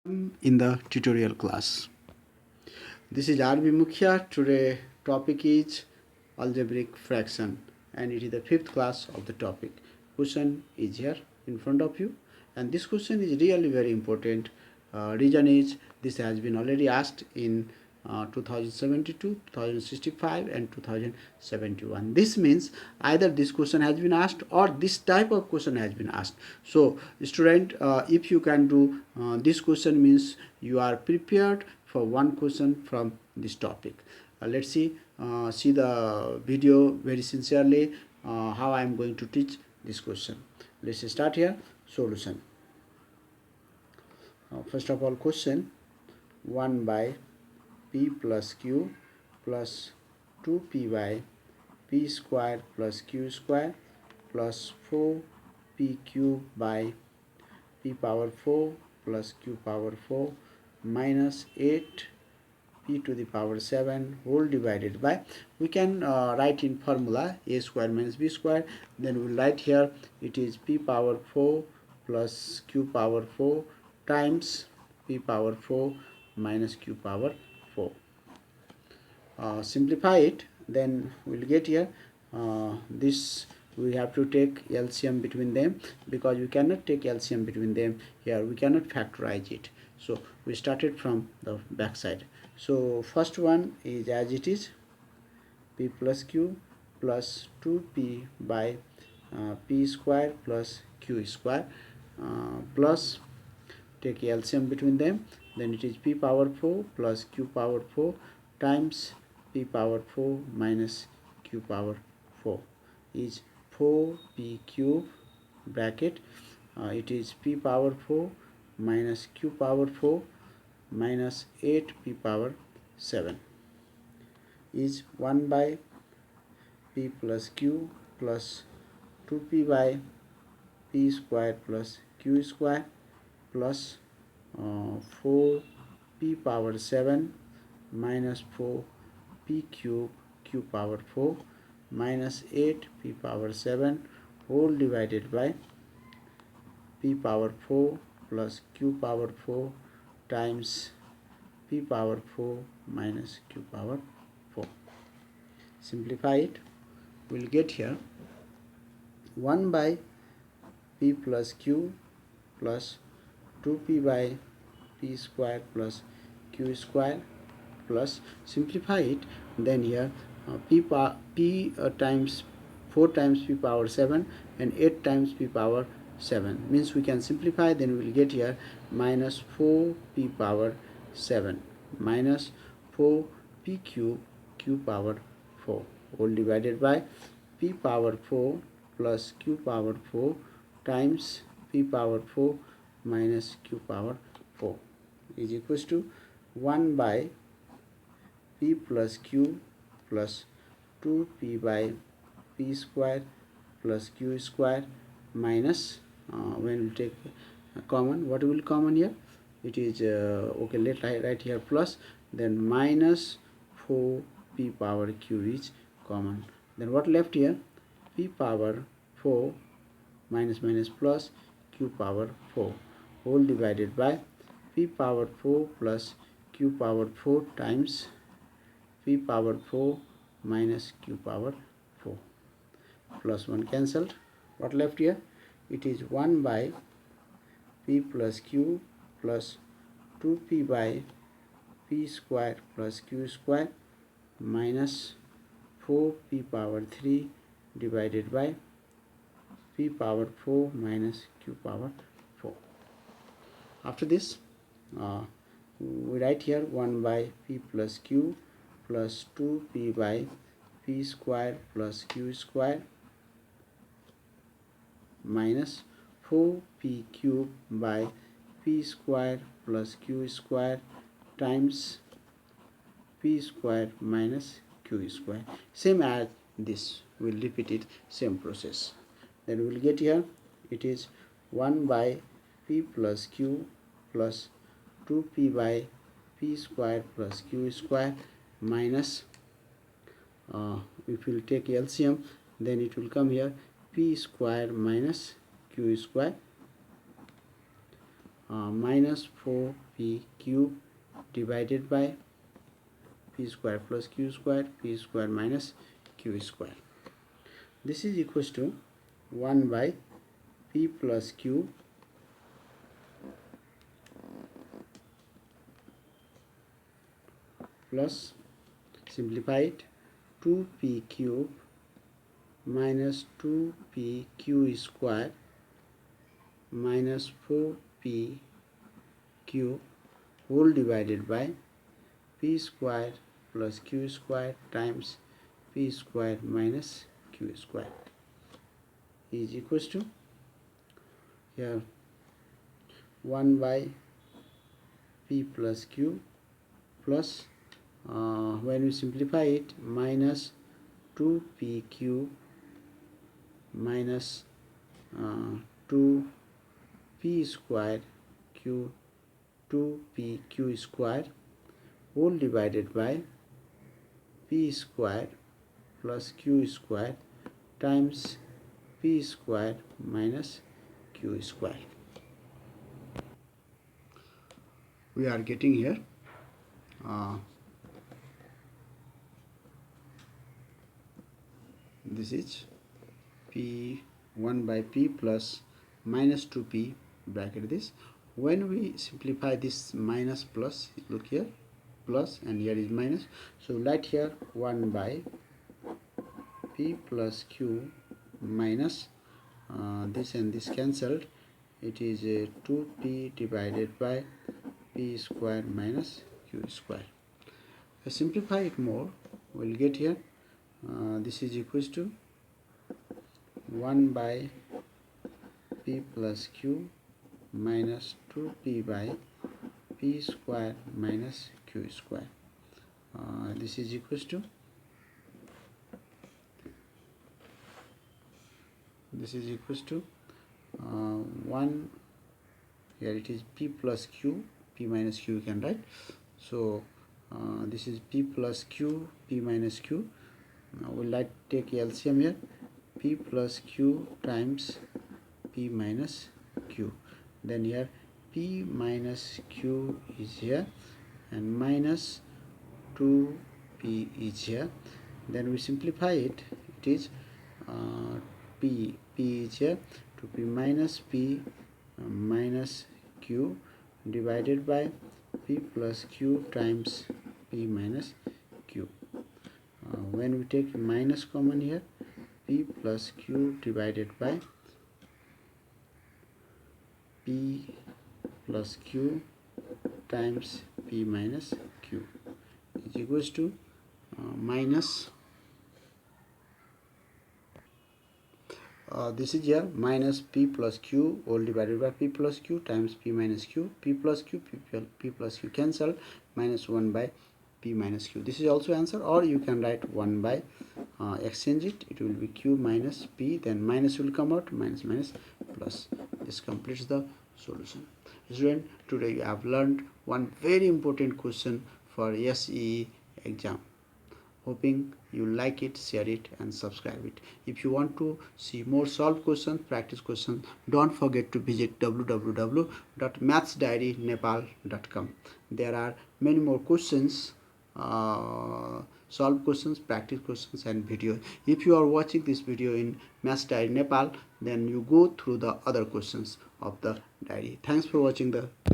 In the tutorial class. This is RB Mukhya. Today topic is algebraic fraction and it is the fifth class of the topic. Question is here in front of you and this question is really very important. Reason is this has been already asked in 2072, 2065 and 2071. This means either this question has been asked or this type of question has been asked. So student, if you can do this question means you are prepared for one question from this topic. Let's see the video very sincerely how I am going to teach this question. Let's start here. Solution. First of all, question 1 by p plus q plus 2p by p square plus q square plus 4p cube by p power 4 plus q power 4 minus 8 p to the power 7 whole divided by, we can write in formula a square minus b square. Then we will write here it is p power 4 plus q power 4 times p power 4 minus q power 4. Simplify it, then we will get here this we have to take LCM between them because we cannot take LCM between them here, we cannot factorize it. So we started from the back side. So first one is as it is, p plus q plus 2p by p square plus q square plus take LCM between them, then it is p power 4 plus q power 4 times p power 4 minus q power 4 is 4p cube bracket it is p power 4 minus q power 4 minus 8p power 7 is 1 by p plus q plus 2p by p square plus q square plus 4p power 7 minus 4p cube q power 4 minus 8p power 7 whole divided by p power 4 plus q power 4 times p power 4 minus q power 4. Simplify it, we will get here 1 by p plus q plus 2p by p square plus q square plus, simplify it, then here p times 4 times p power 7 and 8 times p power 7 means we can simplify, then we will get here minus 4p power 7 minus 4p cube q power 4 whole divided by p power 4 plus q power 4 times p power 4 minus q power 4 is equals to 1 by p plus q plus 2p by p square plus q square minus when we take common, what will common here, it is okay, let write here plus, then minus 4p power q is common, then what left here, p power 4 minus minus plus q power 4 whole divided by p power 4 plus q power 4 times p power 4 minus q power 4 plus 1 cancelled, what left here, it is 1 by p plus q plus 2p by p square plus q square minus 4p power 3 divided by p power 4 minus q power 4. After this we write here 1 by p plus q plus 2p by p square plus q square minus 4p cube by p square plus q square times p square minus q square, same as this, we'll repeat it, same process, then we'll get here it is 1 by p plus q plus 2p by p square plus q square minus if we'll take LCM, then it will come here p square minus q square minus 4p cube divided by p square plus q square, p square minus q square. This is equals to 1 by p plus q plus, simplify it, 2p cube minus 2p q square minus 4p cube whole divided by p square plus q square times p square minus q square is equals to, here, 1 by p plus q plus, when we simplify it, minus 2p cube minus 2p square q 2p q square whole divided by p square plus q square times p square minus q square. We are getting here this is p 1 by p plus minus 2p bracket this. When we simplify this minus plus, look here, plus and here is minus, so write here 1 by p plus q minus this and this cancelled, it is 2p divided by p square minus q square. Simplify it more, we'll get here this is equals to 1 by p plus q minus 2p by p square minus q square. This is equals to, this is equals to 1, here it is p plus q, p minus q you can write, so this is p plus q, p minus q. We'll take LCM here, p plus q times p minus q, then here p minus q is here and minus 2p is here, then we simplify it, it is p is here, 2p minus p minus q divided by p plus q times p minus q. When we take minus common here, p plus q divided by p plus q times p minus q is equals to minus, this is here minus p plus q all divided by p plus q times p minus q, p plus q, p plus q cancel, minus 1 by p minus q. This is also answer, or you can write 1 by exchange it, it will be q minus p, then minus will come out, minus minus plus. This completes the solution. Student, today you have learned one very important question for SEE exam. Hoping you like it, share it and subscribe it. If you want to see more solved questions, practice questions, don't forget to visit www.mathsdiarynepal.com. There are many more questions, solved questions, practice questions and videos. If you are watching this video in Maths Diary Nepal, then you go through the other questions of the diary. Thanks for watching the